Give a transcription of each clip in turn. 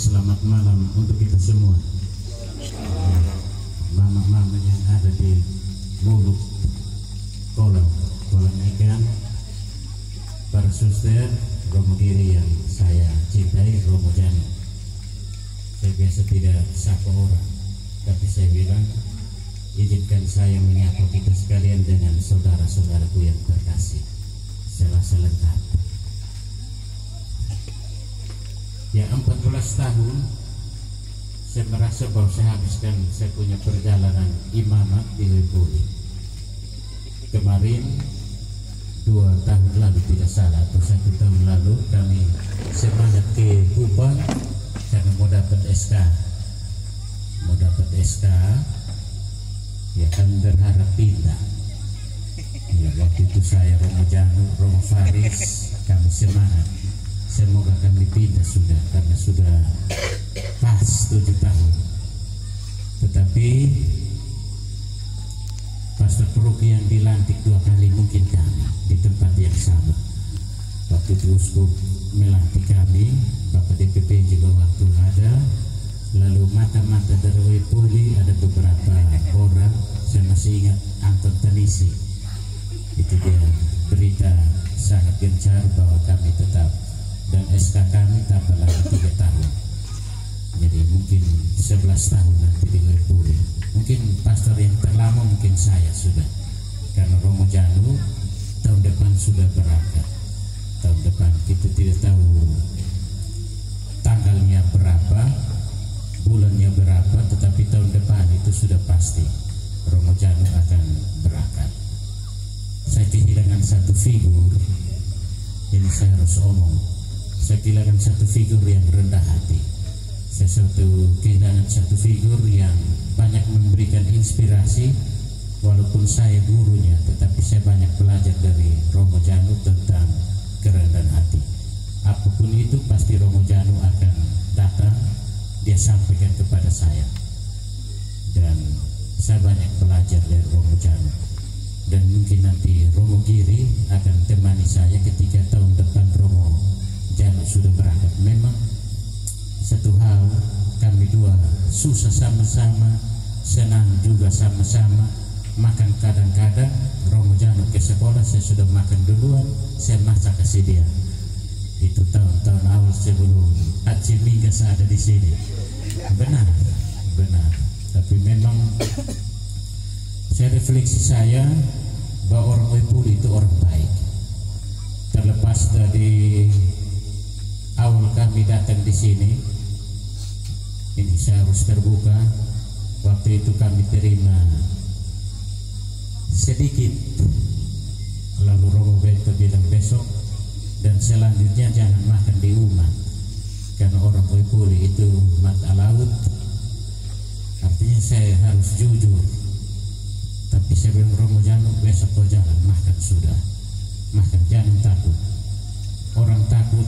Selamat malam untuk kita semua. Mama-mama yang ada di mulut kolam ikan, para suster Romo Giri yang saya cintai, Romo Jani. Saya biasa tidak sapa orang, tapi saya bilang izinkan saya menyapa kita sekalian dengan saudara-saudaraku yang terkasih. Selasa lengkap. Ya 14 tahun saya merasa bahwa saya habiskan saya punya perjalanan imamat di Wepuli. Kemarin 2 tahun lalu tidak salah atau 1 tahun lalu kami semangat ke Kupang karena mau dapat SK. Ya kami berharap pindah. Ya, waktu itu saya Romo Janu, Romo Faris, kami semangat. Semoga kami pindah sudah karena sudah pas 7 tahun. Tetapi Pastor Peruki yang dilantik 2 kali mungkin kami di tempat yang sama. Waktu itu Uskup melantik kami, Bapak DPP juga waktu ada. Lalu mata-mata dari Wepuli ada beberapa orang. Saya masih ingat Anton Tanisi. Itu dia berita sangat gencar bahwa kami tetap, dan SK kami tambah lagi 3 tahun. Jadi mungkin 11 tahun nanti di Wepuli. Mungkin pastor yang terlama mungkin saya sudah, karena Romo Janu tahun depan sudah berangkat. Tahun depan kita tidak tahu tanggalnya berapa, bulannya berapa, tetapi tahun depan itu sudah pasti Romo Janu akan berangkat. Saya kehilangan satu figur, ini saya harus omong. Saya kehilangan satu figur yang rendah hati. Saya kehilangan satu figur yang banyak memberikan inspirasi. Walaupun saya gurunya, tetapi saya banyak belajar dari Romo Janu tentang kerendahan hati. Apapun itu pasti Romo Janu akan datang, dia sampaikan kepada saya. Dan saya banyak belajar dari Romo Janu. Dan mungkin nanti Romo Giri akan temani saya ketika tahun depan Romo Janu sudah berangkat. Memang satu hal, kami dua susah sama-sama, senang juga sama-sama. Makan kadang-kadang Romo Janu ke sekolah saya sudah makan duluan, saya masak kasih dia. Itu tahun-tahun awal sebelum Haji Migas ada di sini. Benar. Tapi memang saya refleksi saya bahwa orang Wepuli itu orang baik. Terlepas dari awal kami datang di sini, ini saya harus terbuka. Waktu itu kami terima sedikit, lalu Romo Bento bilang besok dan selanjutnya jangan makan di rumah, karena orang Wepuli itu mata laut. Artinya saya harus jujur. Tapi saya bilang Romo Janu besok kau jangan makan, sudah makan, jangan takut. Orang takut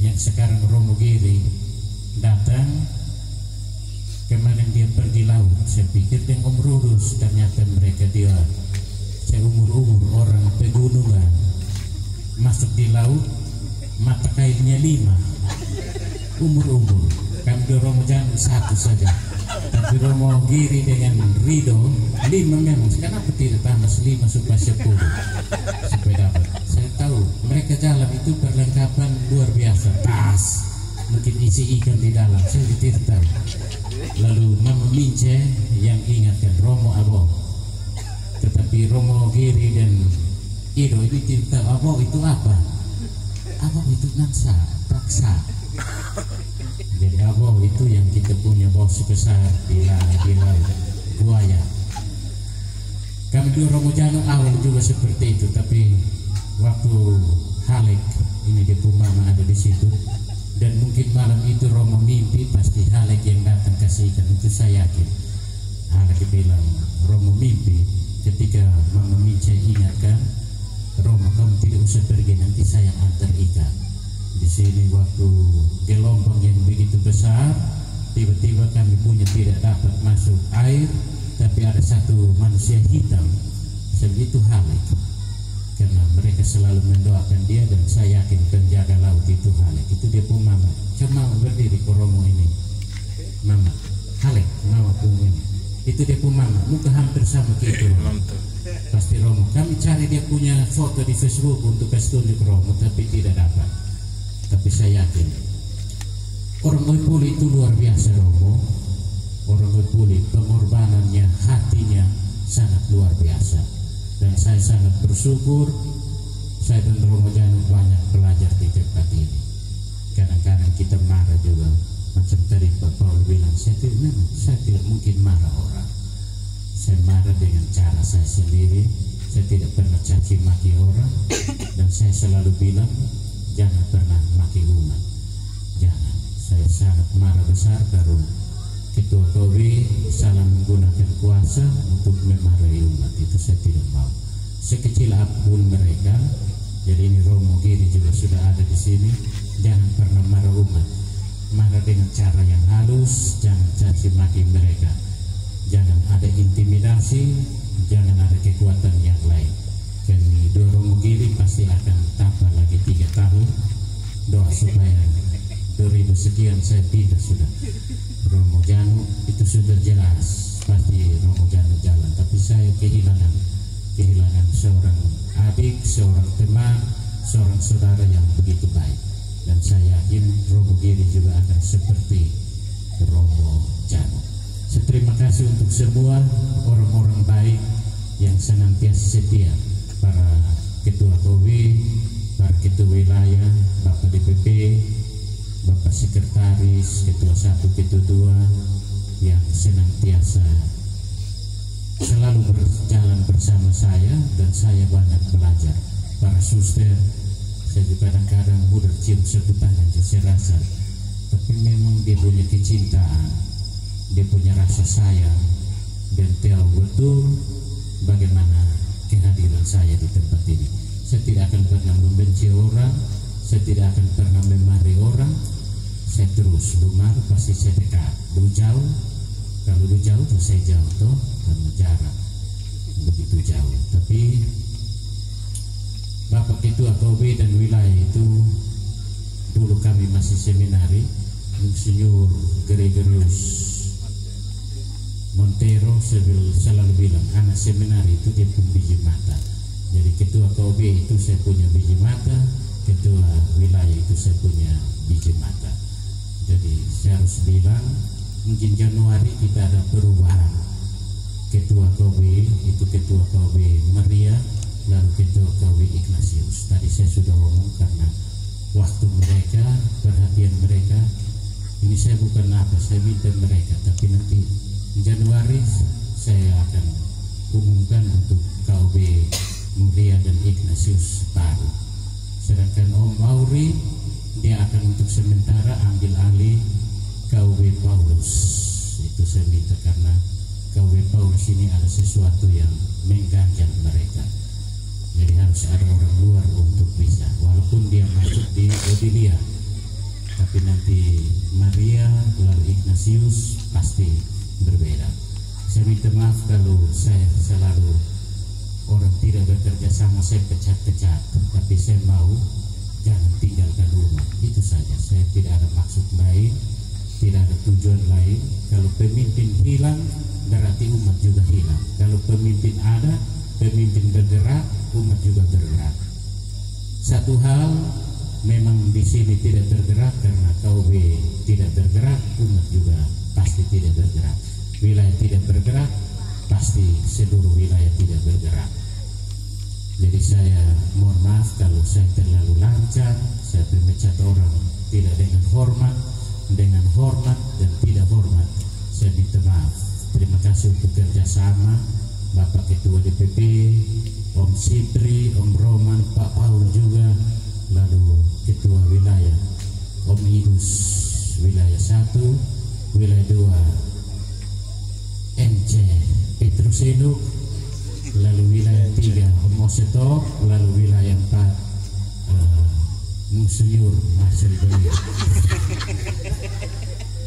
yang sekarang Romo Giri datang, kemarin dia pergi laut, saya pikir dia ngomrurus, ternyata mereka dia seumur-umur orang pegunungan, masuk di laut mata kailnya 5 umur-umur. Kami di Romo Janu 1 saja, tapi Romo Giri dengan Rido 5 memang. Kenapa tidak tambah 5 supaya 10 supaya dapat? Saya tahu mereka jalan itu perlengkapan luar biasa, tas mungkin isi ikan di dalam, saya tidak tahu. Lalu Mama Mince yang ingatkan Romo Abo, tetapi Romo Giri dan Ido itu tidak tahu Abo itu apa. Abo itu nansa, taksa. Jadi Abo itu yang kita punya bos besar di laut, buaya. Kami di Romo Janu awal juga seperti itu, tapi waktu Halek ini di Pumama ada di situ, dan mungkin malam itu Romo mimpi, pasti Halek yang datang kasih ikan, itu saya yakin. Halek bilang Romo mimpi, ketika Mama Mince ingatkan, Romo kamu tidak usah pergi, nanti saya antar ikan. Di sini waktu gelombang yang begitu besar, tiba-tiba kami punya tidak dapat masuk air, tapi ada satu manusia hitam, sebegitu Halek, karena mereka selalu mendoakan dia, dan saya yakin penjaga laut itu Halek itu dia pun mama. Coba mama berdiri ke Romo ini, mama Halek mama pun ini, itu dia pun mama, muka hampir sama gitu. Pasti Romo. Kami cari dia punya foto di Facebook untuk kasih tunjuk Romo, tapi tidak dapat. Tapi saya yakin orang Oipuli itu luar biasa Romo. Orang Oipuli pengorbanannya, hatinya sangat luar biasa. Dan saya sangat bersyukur saya dan Romo Janu banyak belajar di tempat ini. Kadang-kadang kita marah juga, macam tadi Pak Paul bilang, saya tidak mungkin marah orang. Saya marah dengan cara saya sendiri. Saya tidak pernah caci maki orang, dan saya selalu bilang jangan pernah maki umat, jangan. Saya sangat marah besar kalau Ketua KW salah menggunakan kuasa untuk memarahi umat. Itu saya tidak mau. Sekecil apapun mereka, jadi ini Romo Giri juga sudah ada di sini. Jangan pernah marah umat, marah dengan cara yang halus, jangan caci maki mereka, jangan ada intimidasi, jangan ada kekuatan yang lain. Kami doa Romo Giri pasti akan tambah lagi 3 tahun. Doa supaya 2000 sekian saya pindah sudah. Romo Janu itu sudah jelas pasti Romo Janu jalan, tapi saya kehilangan seorang adik, seorang teman, seorang saudara yang begitu baik, dan saya yakin Romo Giri juga akan seperti Romo Janu. Terima kasih untuk semua orang-orang baik yang senantiasa setia, para ketua KW, para ketua wilayah, Bapak DPP, Bapak Sekretaris, Ketua 1, Ketua 2 yang senantiasa selalu berjalan bersama saya, dan saya banyak belajar. Para suster, saya juga kadang-kadang mudah cium satu tangan saya rasa, tapi memang dia punya kecintaan, dia punya rasa sayang, dan tahu betul bagaimana kehadiran saya di tempat ini. Saya tidak akan pernah membenci orang, saya tidak akan pernah memarahi orang. Saya terus lumar, pasti saya dekat. Lu jauh, kalau lu jauh tuh saya jauh tuh, karena jarak begitu jauh. Tapi Bapak Ketua KW dan wilayah itu dulu kami masih seminari, Insinyur Gregorius Montero selalu bilang anak seminari itu dia pun biji mata. Jadi Ketua KW itu saya punya biji mata, Ketua wilayah itu saya punya biji mata. Jadi saya harus bilang mungkin Januari kita ada perubahan. Ketua KW itu Ketua KW Maria, lalu Ketua KW Ignatius. Tadi saya sudah ngomong karena waktu mereka, perhatian mereka, ini saya bukan apa, saya minta mereka, tapi nanti Januari saya akan umumkan untuk KW Maria dan Ignatius baru. Sedangkan Om Mauri dia akan untuk sementara ambil alih KW Paulus. Itu saya minta karena KW Paulus ini ada sesuatu yang mengganjal mereka. Jadi harus ada orang luar untuk bisa, walaupun dia masuk di Odilia, tapi nanti Maria lalu Ignatius pasti berbeda. Saya minta maaf kalau saya selalu orang tidak bekerja sama, saya pecat-pecat, tapi saya mau jangan tinggalkan rumah. Itu saja, saya tidak ada maksud lain, tidak ada tujuan lain. Kalau pemimpin hilang berarti umat juga hilang. Kalau pemimpin ada, pemimpin bergerak, umat juga bergerak. Satu hal memang di sini tidak bergerak karena KW tidak bergerak, umat juga pasti tidak bergerak. Wilayah tidak bergerak, pasti seluruh wilayah tidak bergerak. Jadi saya mohon maaf kalau saya terlalu lancang, saya memecat orang tidak dengan hormat dan tidak hormat. Saya minta maaf. Terima kasih untuk kerjasama Bapak Ketua DPP, Om Sidri, Om Roman, Pak Paul juga, lalu Ketua Wilayah, Om Idus, Wilayah 1, Wilayah 2, MC Petrus Eduk, lalu wilayah 3 Mosetok, lalu wilayah 4 Monsinyur Marcel Belir.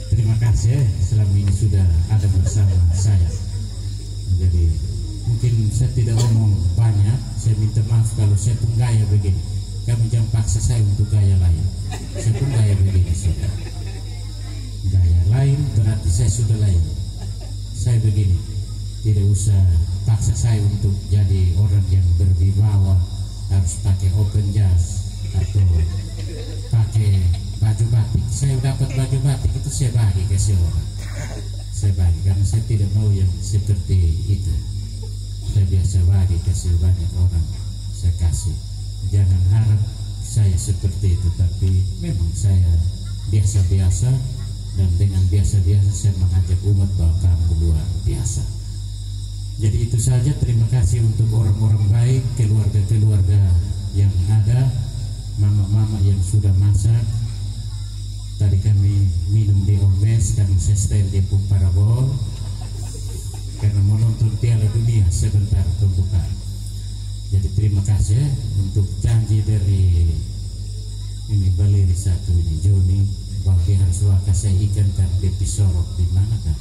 Terima kasih selama ini sudah ada bersama saya. Jadi mungkin saya tidak ngomong banyak, saya minta maaf kalau saya pun gaya begini. Kamu jangan paksa saya untuk gaya lain. Saya pun gaya saya sudah lain. Saya begini, tidak usah paksa saya untuk jadi orang yang berwibawa, harus pakai open jas atau pakai baju batik. Saya dapat baju batik itu saya bagi ke orang. Saya bagi karena saya tidak mau yang seperti itu. Saya biasa bagi kasih banyak orang, saya kasih. Jangan harap saya seperti itu, tapi memang saya biasa-biasa, dan dengan biasa-biasa saya mengajak umat bahwa kamu luar biasa. Jadi itu saja. Terima kasih untuk orang-orang baik, keluarga-keluarga yang ada, mama-mama yang sudah masak. Tadi kami minum di Omes, kami setel di Parabol karena menonton Piala Dunia sebentar pembukaan. Jadi terima kasih untuk janji dari ini Baleri satu ini Joni bahwa dia harus kasih ikan kan dia pisorok di mana kan,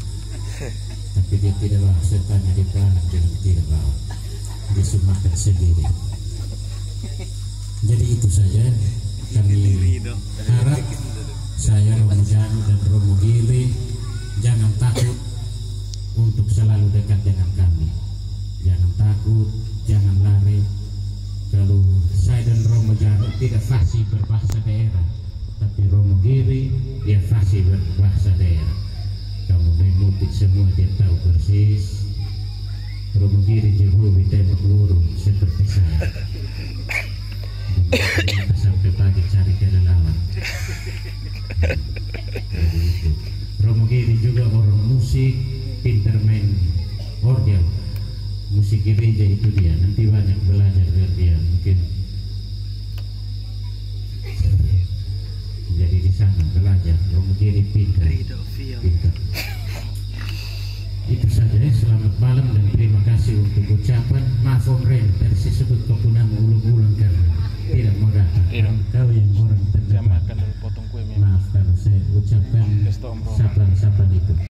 tapi dia tidak bawa. Saya tanya di pelana, dia tidak bawa, dia sudah makan sendiri. Jadi itu saja, kami harap saya Romo Janu dan Romo Gili jangan takut untuk selalu dekat dengan kami. Jangan takut, jangan lari. Kalau saya dan Romo Janu tidak fasih berbahasa daerah, tapi Romo Giri dia fasih berbahasa daerah. Kamu memutik semua, dia tahu persis. Romo Giri Jehovi tembak lurus seperti saya. Sampai pagi cari kelelawar. Romo Giri juga orang musik, pintar main orgel. Musik gereja itu dia, nanti banyak belajar dari dia. Mungkin jadi di sana belajar. Romo Giri pintar. Itu saja ya. Selamat malam dan terima kasih untuk ucapan. Maaf Om Ren, tadi saya sebut kau nama ulang-ulang karena tidak mau datang. Kau yang orang terdepan. Maaf kalau saya ucapkan sapan-sapan itu.